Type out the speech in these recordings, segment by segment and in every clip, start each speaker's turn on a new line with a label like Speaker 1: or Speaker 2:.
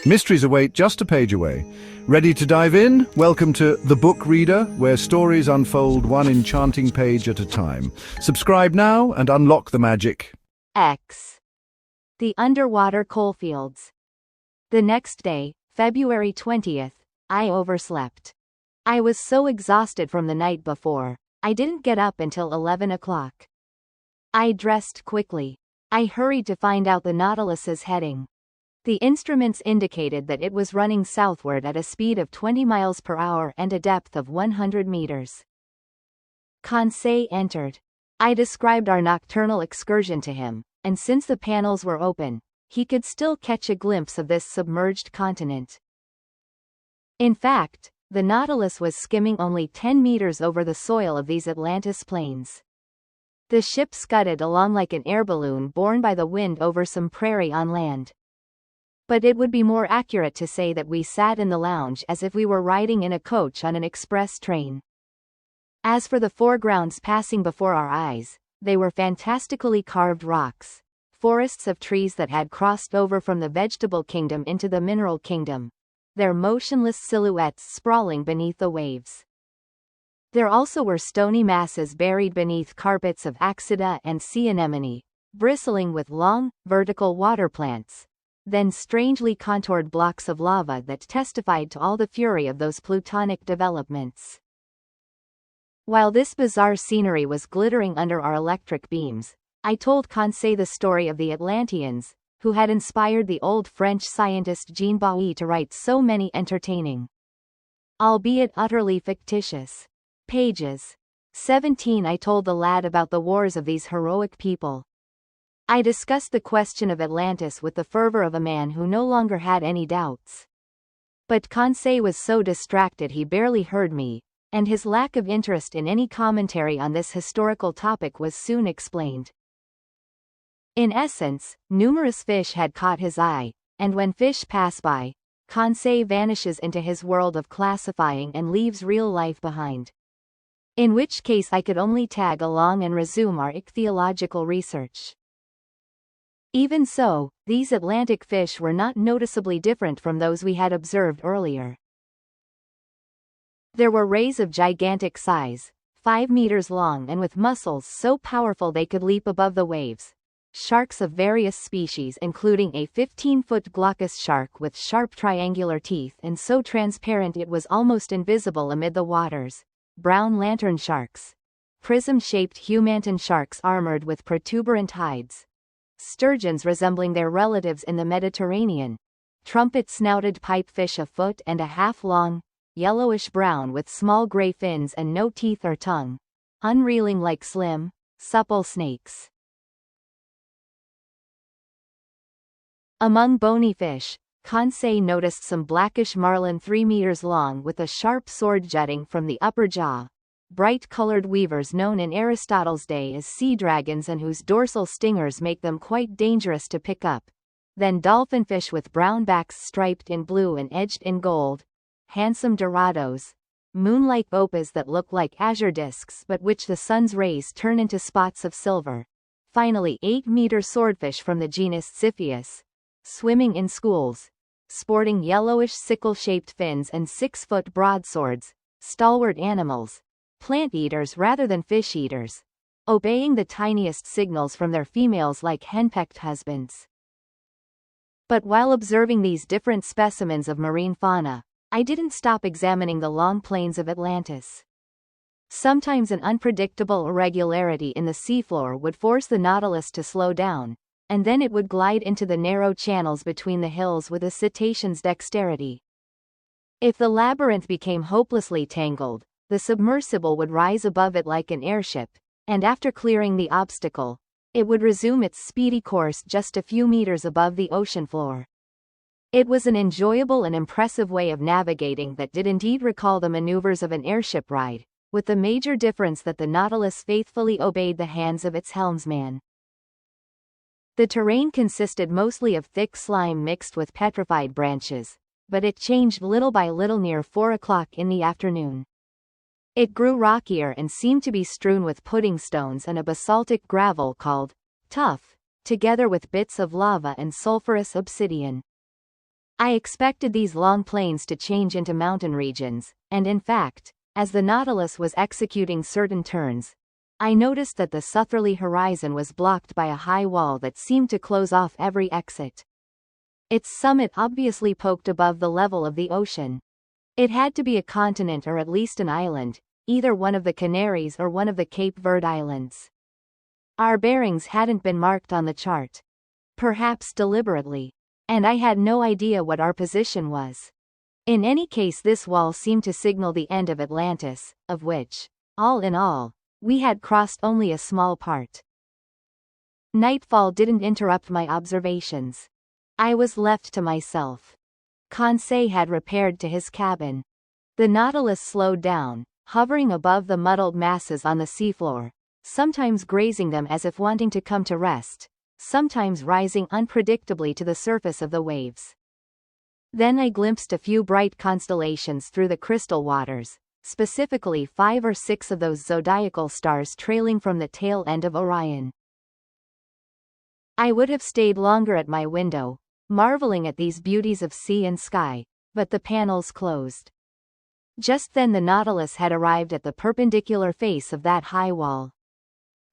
Speaker 1: Mysteries await just a page away. Ready to dive in? Welcome to The Book Reader, where stories unfold one enchanting page at a time. Subscribe now and unlock the magic.
Speaker 2: X. The Underwater Coalfields. The next day, February 20th, I overslept. I was so exhausted from the night before, I didn't get up until 11 o'clock. I dressed quickly. I hurried to find out the Nautilus's heading. The instruments indicated that it was running southward at a speed of 20 miles per hour and a depth of 100 meters. Conseil entered. I described our nocturnal excursion to him, and since the panels were open, he could still catch a glimpse of this submerged continent. In fact, the Nautilus was skimming only 10 meters over the soil of these Atlantis plains. The ship scudded along like an air balloon borne by the wind over some prairie on land. But it would be more accurate to say that we sat in the lounge as if we were riding in a coach on an express train. As for the foregrounds passing before our eyes, they were fantastically carved rocks, forests of trees that had crossed over from the vegetable kingdom into the mineral kingdom, their motionless silhouettes sprawling beneath the waves. There also were stony masses buried beneath carpets of axida and sea anemone, bristling with long, vertical water plants, then strangely contoured blocks of lava that testified to all the fury of those plutonic developments. While this bizarre scenery was glittering under our electric beams, I told Conseil the story of the Atlanteans, who had inspired the old French scientist Jean Bouilly to write so many entertaining, albeit utterly fictitious, pages. 17 I told the lad about the wars of these heroic people. I discussed the question of Atlantis with the fervor of a man who no longer had any doubts. But Conseil was so distracted he barely heard me, and his lack of interest in any commentary on this historical topic was soon explained. In essence, numerous fish had caught his eye, and when fish pass by, Conseil vanishes into his world of classifying and leaves real life behind. In which case I could only tag along and resume our ichthyological research. Even so, these Atlantic fish were not noticeably different from those we had observed earlier. There were rays of gigantic size, 5 meters long and with muscles so powerful they could leap above the waves. Sharks of various species including a 15-foot glaucous shark with sharp triangular teeth and so transparent it was almost invisible amid the waters. Brown lantern sharks. Prism-shaped humantin sharks armored with protuberant hides. Sturgeons resembling their relatives in the Mediterranean, trumpet-snouted pipefish a foot and a half long, yellowish-brown with small gray fins and no teeth or tongue, unreeling like slim, supple snakes. Among bony fish, Conseil noticed some blackish marlin 3 meters long with a sharp sword jutting from the upper jaw. Bright-colored weavers known in Aristotle's day as sea dragons and whose dorsal stingers make them quite dangerous to pick up. Then dolphinfish with brown backs striped in blue and edged in gold. Handsome dorados. Moon-like opals that look like azure discs but which the sun's rays turn into spots of silver. Finally 8-meter swordfish from the genus Xiphias. Swimming in schools. Sporting yellowish sickle-shaped fins and 6-foot broadswords. Stalwart animals. Plant eaters rather than fish eaters, obeying the tiniest signals from their females like henpecked husbands. But while observing these different specimens of marine fauna, I didn't stop examining the long plains of Atlantis. Sometimes an unpredictable irregularity in the seafloor would force the Nautilus to slow down, and then it would glide into the narrow channels between the hills with a cetacean's dexterity. If the labyrinth became hopelessly tangled, the submersible would rise above it like an airship, and after clearing the obstacle, it would resume its speedy course just a few meters above the ocean floor. It was an enjoyable and impressive way of navigating that did indeed recall the maneuvers of an airship ride, with the major difference that the Nautilus faithfully obeyed the hands of its helmsman. The terrain consisted mostly of thick slime mixed with petrified branches, but it changed little by little near 4 o'clock in the afternoon. It grew rockier and seemed to be strewn with pudding stones and a basaltic gravel called tuff, together with bits of lava and sulfurous obsidian. I expected these long plains to change into mountain regions, and in fact, as the Nautilus was executing certain turns, I noticed that the southerly horizon was blocked by a high wall that seemed to close off every exit. Its summit obviously poked above the level of the ocean. It had to be a continent or at least an island, either one of the Canaries or one of the Cape Verde Islands. Our bearings hadn't been marked on the chart. Perhaps deliberately. And I had no idea what our position was. In any case, this wall seemed to signal the end of Atlantis, of which, all in all, we had crossed only a small part. Nightfall didn't interrupt my observations. I was left to myself. Conseil had repaired to his cabin. The Nautilus slowed down, hovering above the muddled masses on the seafloor, sometimes grazing them as if wanting to come to rest, sometimes rising unpredictably to the surface of the waves. Then I glimpsed a few bright constellations through the crystal waters, specifically 5 or 6 of those zodiacal stars trailing from the tail end of Orion. I would have stayed longer at my window, marveling at these beauties of sea and sky, but the panels closed. Just then the Nautilus had arrived at the perpendicular face of that high wall.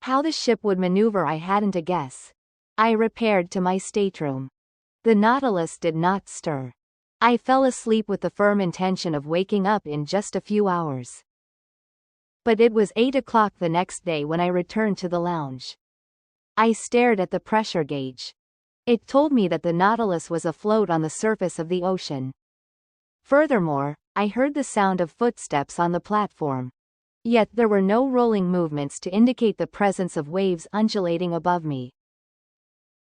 Speaker 2: How the ship would maneuver I hadn't a guess. I repaired to my stateroom. The Nautilus did not stir. I fell asleep with the firm intention of waking up in just a few hours. But it was 8 o'clock the next day when I returned to the lounge. I stared at the pressure gauge. It told me that the Nautilus was afloat on the surface of the ocean. Furthermore, I heard the sound of footsteps on the platform. Yet there were no rolling movements to indicate the presence of waves undulating above me.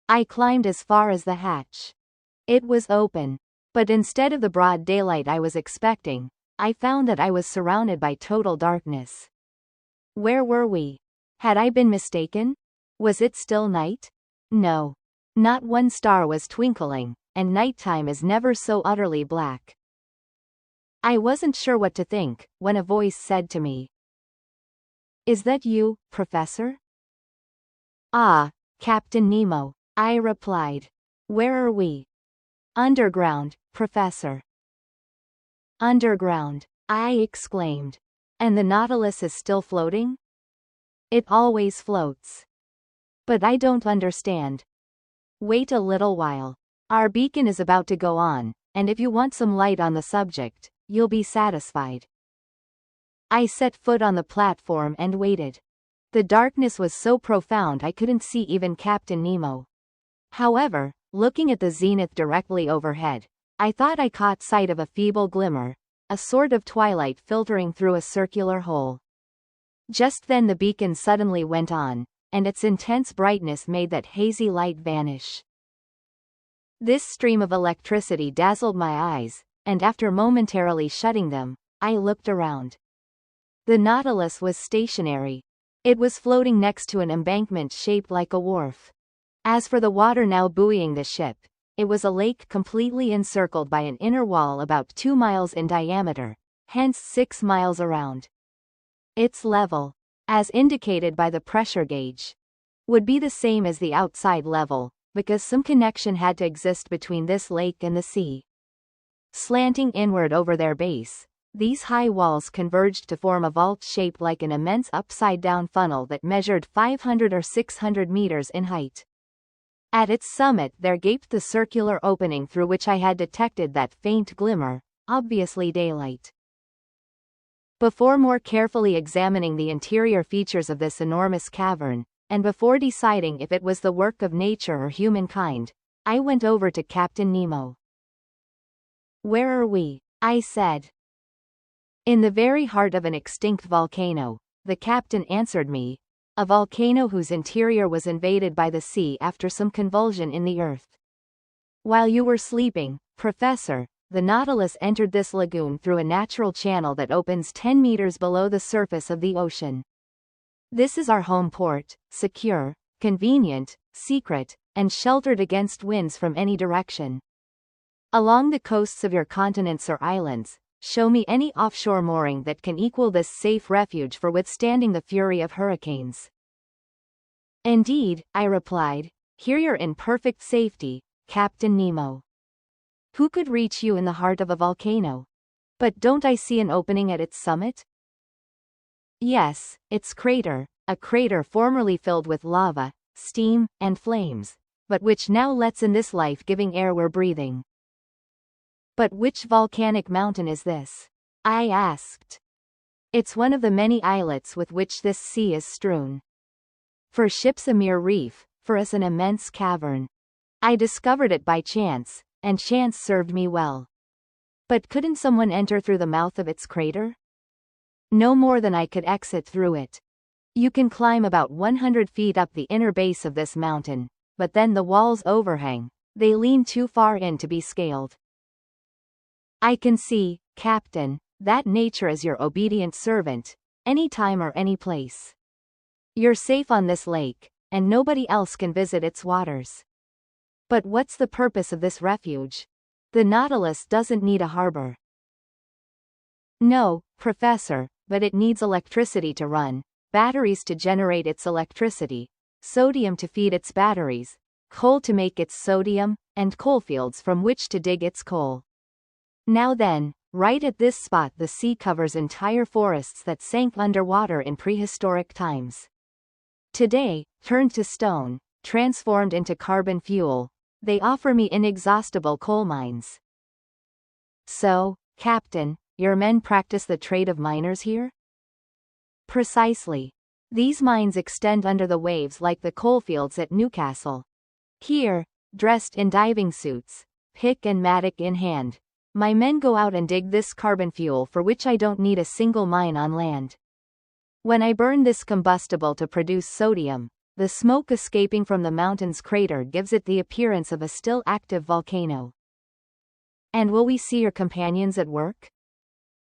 Speaker 2: I climbed as far as the hatch. It was open. But instead of the broad daylight I was expecting, I found that I was surrounded by total darkness. Where were we? Had I been mistaken? Was it still night? No. Not one star was twinkling, and nighttime is never so utterly black. I wasn't sure what to think, when a voice said to me, "Is that you, Professor?" "Ah, Captain Nemo," I replied. "Where are we?" "Underground, Professor." "Underground," I exclaimed. "And the Nautilus is still floating?" "It always floats." "But I don't understand." "Wait a little while. Our beacon is about to go on, and if you want some light on the subject, you'll be satisfied." I set foot on the platform and waited. The darkness was so profound I couldn't see even Captain Nemo. However, looking at the zenith directly overhead, I thought I caught sight of a feeble glimmer, a sort of twilight filtering through a circular hole. Just then the beacon suddenly went on, and its intense brightness made that hazy light vanish. This stream of electricity dazzled my eyes, and after momentarily shutting them, I looked around. The Nautilus was stationary. It was floating next to an embankment shaped like a wharf. As for the water now buoying the ship, it was a lake completely encircled by an inner wall about 2 miles in diameter, hence 6 miles around. Its level, as indicated by the pressure gauge, would be the same as the outside level, because some connection had to exist between this lake and the sea. Slanting inward over their base, these high walls converged to form a vault shaped like an immense upside-down funnel that measured 500 or 600 meters in height. At its summit there gaped the circular opening through which I had detected that faint glimmer, obviously daylight. Before more carefully examining the interior features of this enormous cavern, and before deciding if it was the work of nature or humankind, I went over to Captain Nemo. "Where are we?" I said. "In the very heart of an extinct volcano," the captain answered me. "A volcano whose interior was invaded by the sea after some convulsion in the earth. While you were sleeping, Professor, the Nautilus entered this lagoon through a natural channel that opens 10 meters below the surface of the ocean. This is our home port, secure, convenient, secret, and sheltered against winds from any direction. Along the coasts of your continents or islands, show me any offshore mooring that can equal this safe refuge for withstanding the fury of hurricanes." "Indeed," I replied, "here you're in perfect safety, Captain Nemo." Who could reach you in the heart of a volcano? But don't I see an opening at its summit? Yes, its crater, a crater formerly filled with lava, steam, and flames, but which now lets in this life-giving air we're breathing. But which volcanic mountain is this? I asked. It's one of the many islets with which this sea is strewn. For ships a mere reef, for us an immense cavern. I discovered it by chance, and chance served me well. But couldn't someone enter through the mouth of its crater? No more than I could exit through it. You can climb about 100 feet up the inner base of this mountain, but then the walls overhang, they lean too far in to be scaled. I can see, Captain, that nature is your obedient servant, any time or any place. You're safe on this lake, and nobody else can visit its waters. But what's the purpose of this refuge? The Nautilus doesn't need a harbor. No, Professor, but it needs electricity to run, batteries to generate its electricity, sodium to feed its batteries, coal to make its sodium, and coalfields from which to dig its coal. Now then, right at this spot the sea covers entire forests that sank underwater in prehistoric times. Today, turned to stone, transformed into carbon fuel, they offer me inexhaustible coal mines. So, Captain, your men practice the trade of miners here? Precisely. These mines extend under the waves like the coalfields at Newcastle. Here, dressed in diving suits, pick and mattock in hand, my men go out and dig this carbon fuel for which I don't need a single mine on land. When I burn this combustible to produce sodium, the smoke escaping from the mountain's crater gives it the appearance of a still active volcano. And will we see your companions at work?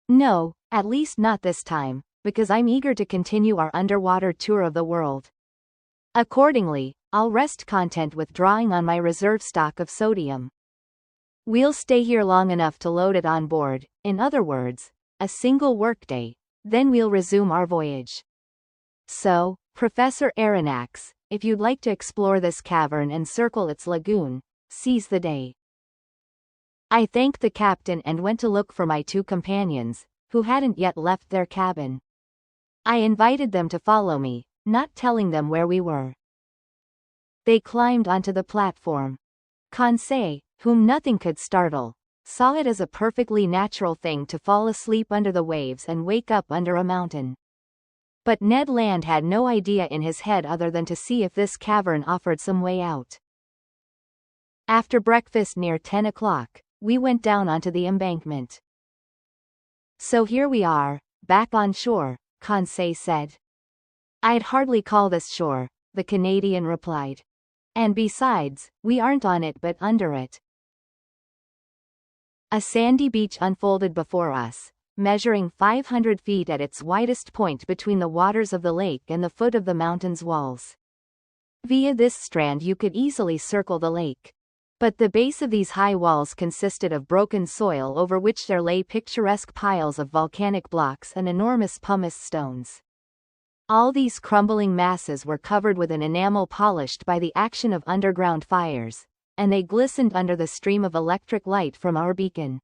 Speaker 2: No, at least not this time, because I'm eager to continue our underwater tour of the world. Accordingly, I'll rest content with drawing on my reserve stock of sodium. We'll stay here long enough to load it on board, in other words, a single workday, then we'll resume our voyage. So, Professor Aronnax, if you'd like to explore this cavern and circle its lagoon, seize the day. I thanked the captain and went to look for my two companions, who hadn't yet left their cabin. I invited them to follow me, not telling them where we were. They climbed onto the platform. Conseil, whom nothing could startle, saw it as a perfectly natural thing to fall asleep under the waves and wake up under a mountain. But Ned Land had no idea in his head other than to see if this cavern offered some way out. After breakfast near 10 o'clock, we went down onto the embankment. So here we are, back on shore, Conseil said. I'd hardly call this shore, the Canadian replied. And besides, we aren't on it but under it. A sandy beach unfolded before us, measuring 500 feet at its widest point between the waters of the lake and the foot of the mountain's walls. Via this strand you could easily circle the lake. But the base of these high walls consisted of broken soil over which there lay picturesque piles of volcanic blocks and enormous pumice stones. All these crumbling masses were covered with an enamel polished by the action of underground fires, and they glistened under the stream of electric light from our beacon.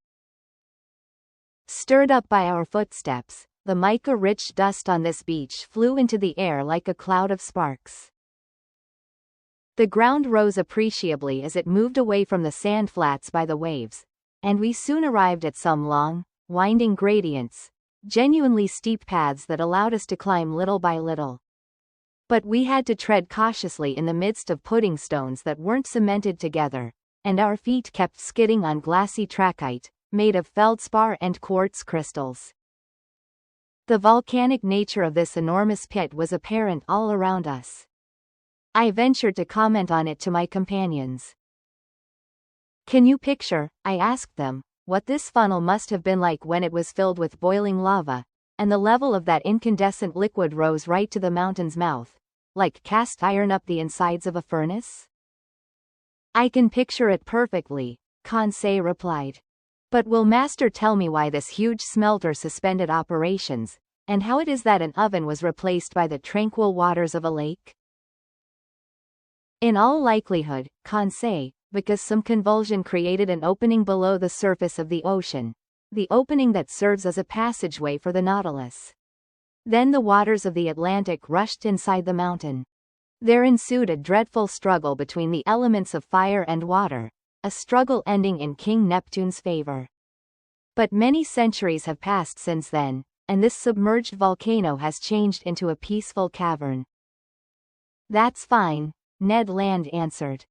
Speaker 2: Stirred up by our footsteps, the mica-rich dust on this beach flew into the air like a cloud of sparks. The ground rose appreciably as it moved away from the sand flats by the waves, and we soon arrived at some long, winding gradients, genuinely steep paths that allowed us to climb little by little. But we had to tread cautiously in the midst of pudding stones that weren't cemented together, and our feet kept skidding on glassy trachyte, made of feldspar and quartz crystals. The volcanic nature of this enormous pit was apparent all around us. I ventured to comment on it to my companions. Can you picture, I asked them, what this funnel must have been like when it was filled with boiling lava, and the level of that incandescent liquid rose right to the mountain's mouth, like cast iron up the insides of a furnace? I can picture it perfectly, Conseil replied. But will Master tell me why this huge smelter suspended operations, and how it is that an oven was replaced by the tranquil waters of a lake? In all likelihood, Conseil, because some convulsion created an opening below the surface of the ocean, the opening that serves as a passageway for the Nautilus. Then the waters of the Atlantic rushed inside the mountain. There ensued a dreadful struggle between the elements of fire and water, a struggle ending in King Neptune's favor. But many centuries have passed since then, and this submerged volcano has changed into a peaceful cavern. That's fine, Ned Land answered.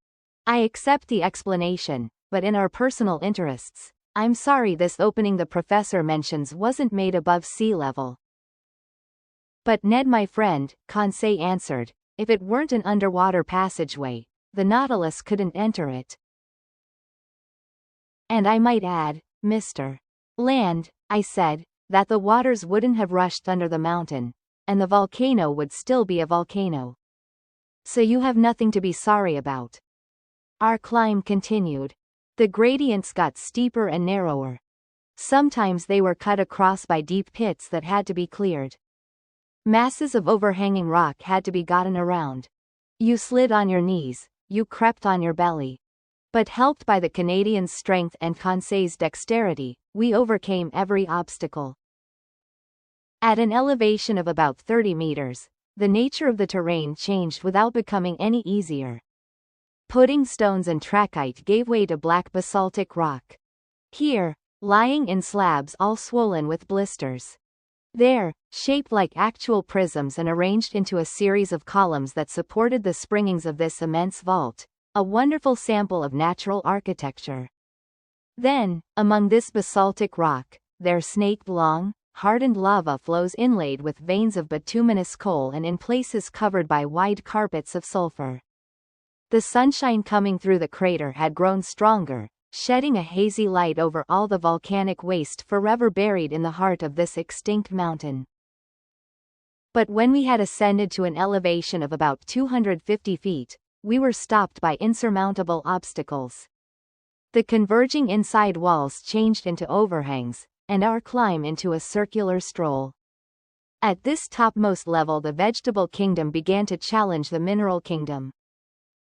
Speaker 2: I accept the explanation, but in our personal interests, I'm sorry this opening the professor mentions wasn't made above sea level. But Ned, my friend, Conseil answered, if it weren't an underwater passageway, the Nautilus couldn't enter it. And I might add, Mr. Land, I said, that the waters wouldn't have rushed under the mountain, and the volcano would still be a volcano. So you have nothing to be sorry about. Our climb continued. The gradients got steeper and narrower. Sometimes they were cut across by deep pits that had to be cleared. Masses of overhanging rock had to be gotten around. You slid on your knees, you crept on your belly. But helped by the Canadians' strength and Conseil's dexterity, we overcame every obstacle. At an elevation of about 30 meters, the nature of the terrain changed without becoming any easier. Pudding stones and trachyte gave way to black basaltic rock. Here, lying in slabs all swollen with blisters. There, shaped like actual prisms and arranged into a series of columns that supported the springings of this immense vault, a wonderful sample of natural architecture. Then, among this basaltic rock, there snaked long, hardened lava flows inlaid with veins of bituminous coal and in places covered by wide carpets of sulfur. The sunshine coming through the crater had grown stronger, shedding a hazy light over all the volcanic waste forever buried in the heart of this extinct mountain. But when we had ascended to an elevation of about 250 feet, we were stopped by insurmountable obstacles. The converging inside walls changed into overhangs, and our climb into a circular stroll. At this topmost level the vegetable kingdom began to challenge the mineral kingdom.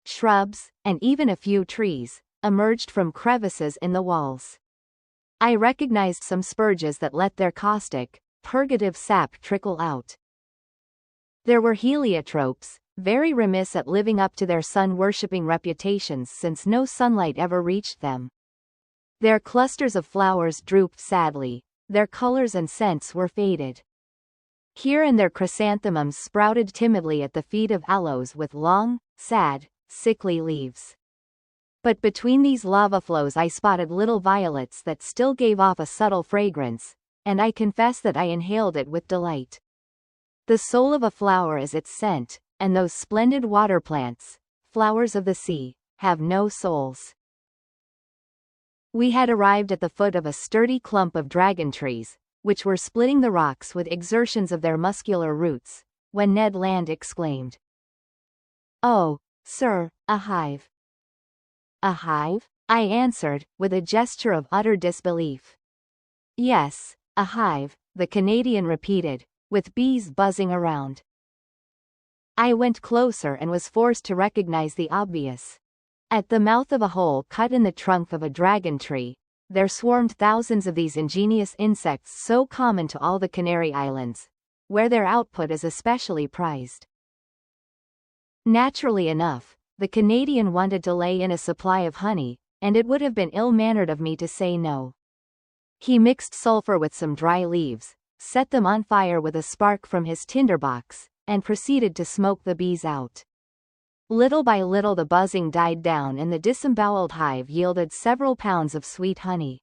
Speaker 2: Shrubs, and even a few trees, emerged from crevices in the walls. I recognized some spurges that let their caustic, purgative sap trickle out. There were heliotropes, very remiss at living up to their sun-worshipping reputations since no sunlight ever reached them. Their clusters of flowers drooped sadly, their colors and scents were faded. Here and there chrysanthemums sprouted timidly at the feet of aloes with long, sad, sickly leaves. But between these lava flows I spotted little violets that still gave off a subtle fragrance, and I confess that I inhaled it with delight. The soul of a flower is its scent, and those splendid water plants, flowers of the sea, have no souls. We had arrived at the foot of a sturdy clump of dragon trees, which were splitting the rocks with exertions of their muscular roots, when Ned Land exclaimed, "Oh, sir, a hive." "A hive?" I answered, with a gesture of utter disbelief. "Yes, a hive," the Canadian repeated, "with bees buzzing around." I went closer and was forced to recognize the obvious. At the mouth of a hole cut in the trunk of a dragon tree, there swarmed thousands of these ingenious insects so common to all the Canary Islands, where their output is especially prized. Naturally enough, the Canadian wanted to lay in a supply of honey, and it would have been ill-mannered of me to say no. He mixed sulfur with some dry leaves, set them on fire with a spark from his tinderbox, and proceeded to smoke the bees out. Little by little the buzzing died down and the disemboweled hive yielded several pounds of sweet honey.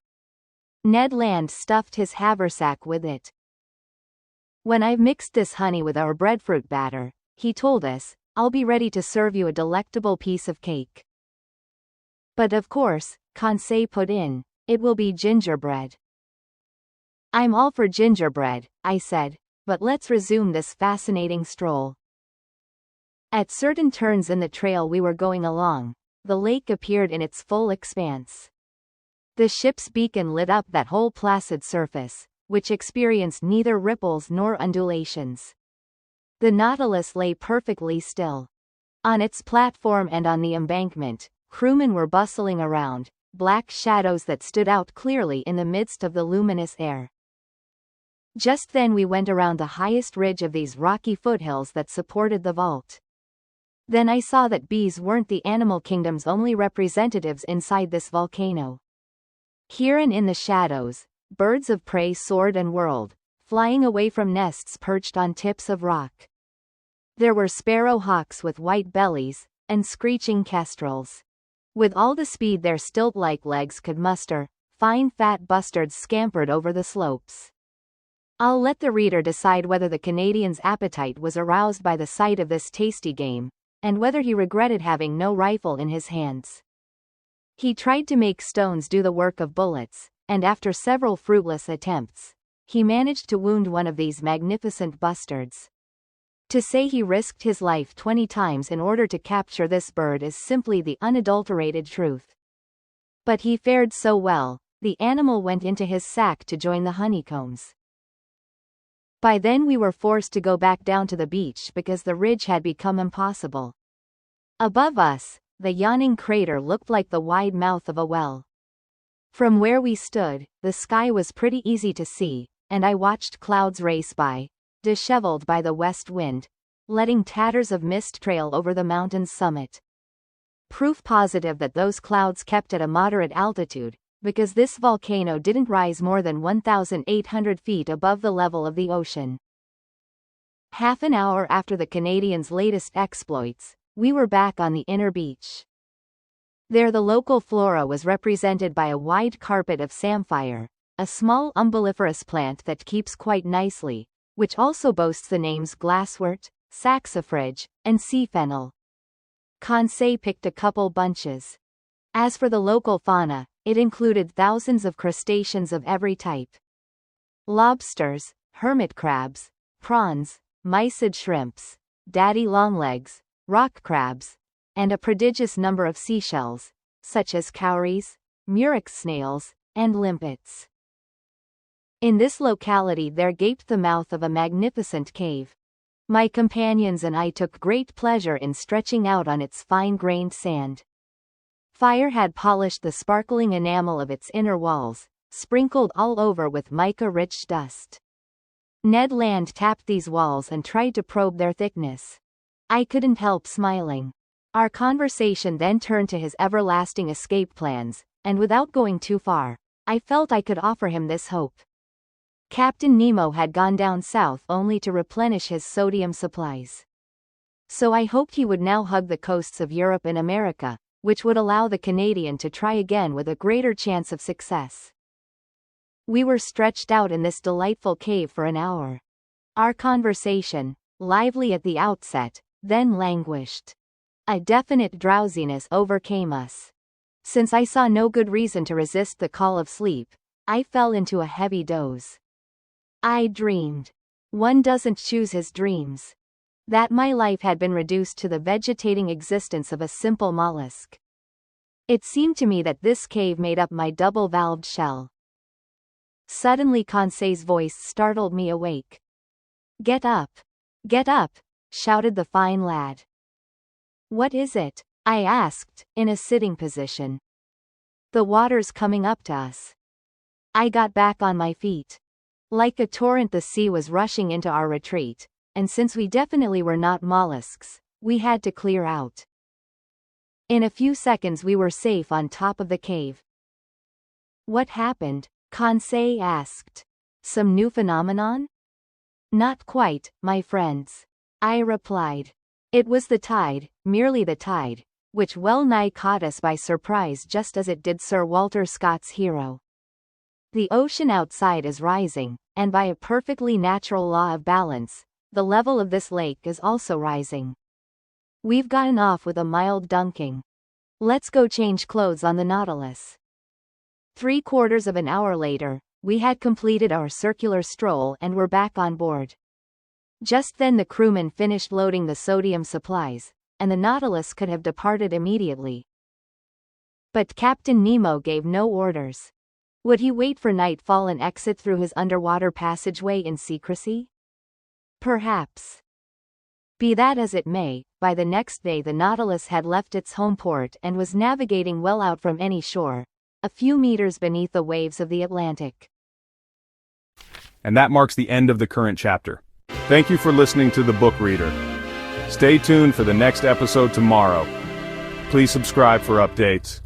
Speaker 2: Ned Land stuffed his haversack with it. "When I've mixed this honey with our breadfruit batter," he told us, "I'll be ready to serve you a delectable piece of cake." "But of course," Conseil put in, "it will be gingerbread." "I'm all for gingerbread," I said, "but let's resume this fascinating stroll." At certain turns in the trail we were going along, the lake appeared in its full expanse. The ship's beacon lit up that whole placid surface, which experienced neither ripples nor undulations. The Nautilus lay perfectly still. On its platform and on the embankment, Crewmen were bustling around, black shadows that stood out clearly in the midst of the luminous air. Just then we went around the highest ridge of these rocky foothills that supported the vault. Then I saw that bees weren't the animal kingdom's only representatives inside this volcano. Here and in the shadows, birds of prey soared and whirled, flying away from nests perched on tips of rock. There were sparrow hawks with white bellies, and screeching kestrels. With all the speed their stilt-like legs could muster, fine fat bustards scampered over the slopes. I'll let the reader decide whether the Canadian's appetite was aroused by the sight of this tasty game, and whether he regretted having no rifle in his hands. He tried to make stones do the work of bullets, and after several fruitless attempts, he managed to wound one of these magnificent bustards. To say he risked his life 20 times in order to capture this bird is simply the unadulterated truth. But he fared so well, the animal went into his sack to join the honeycombs. By then we were forced to go back down to the beach because the ridge had become impossible. Above us, the yawning crater looked like the wide mouth of a well. From where we stood, the sky was pretty easy to see, and I watched clouds race by, disheveled by the west wind, letting tatters of mist trail over the mountain's summit. Proof positive that those clouds kept at a moderate altitude, because this volcano didn't rise more than 1,800 feet above the level of the ocean. Half an hour after the Canadians' latest exploits, we were back on the inner beach. There the local flora was represented by a wide carpet of samphire, a small umbelliferous plant that keeps quite nicely, which also boasts the names glasswort, saxifrage, and sea fennel. Conseil picked a couple bunches. As for the local fauna, it included thousands of crustaceans of every type. Lobsters, hermit crabs, prawns, mysid shrimps, daddy longlegs, rock crabs, and a prodigious number of seashells, such as cowries, murex snails, and limpets. In this locality there gaped the mouth of a magnificent cave. My companions and I took great pleasure in stretching out on its fine-grained sand. Fire had polished the sparkling enamel of its inner walls, sprinkled all over with mica-rich dust. Ned Land tapped these walls and tried to probe their thickness. I couldn't help smiling. Our conversation then turned to his everlasting escape plans, and without going too far, I felt I could offer him this hope. Captain Nemo had gone down south only to replenish his sodium supplies. So I hoped he would now hug the coasts of Europe and America, which would allow the Canadian to try again with a greater chance of success. We were stretched out in this delightful cave for an hour. Our conversation, lively at the outset, then languished. A definite drowsiness overcame us. Since I saw no good reason to resist the call of sleep, I fell into a heavy doze. I dreamed. One doesn't choose his dreams. That my life had been reduced to the vegetating existence of a simple mollusk. It seemed to me that this cave made up my double-valved shell. Suddenly Conseil's voice startled me awake. "Get up! Get up!" shouted the fine lad. "What is it?" I asked, in a sitting position. "The water's coming up to us." I got back on my feet. Like a torrent the sea was rushing into our retreat, and since we definitely were not mollusks, we had to clear out. In a few seconds we were safe on top of the cave. "What happened?" Conseil asked. "Some new phenomenon?" "Not quite, my friends," I replied. "It was the tide, merely the tide, which well nigh caught us by surprise just as it did Sir Walter Scott's hero. The ocean outside is rising, and by a perfectly natural law of balance, the level of this lake is also rising. We've gotten off with a mild dunking. Let's go change clothes on the Nautilus." 3/4 of an hour later, we had completed our circular stroll and were back on board. Just then the crewmen finished loading the sodium supplies, and the Nautilus could have departed immediately. But Captain Nemo gave no orders. Would he wait for nightfall and exit through his underwater passageway in secrecy? Perhaps. Be that as it may, by the next day the Nautilus had left its home port and was navigating well out from any shore, a few meters beneath the waves of the Atlantic.
Speaker 3: And that marks the end of the current chapter. Thank you for listening to The Book Reader. Stay tuned for the next episode tomorrow. Please subscribe for updates.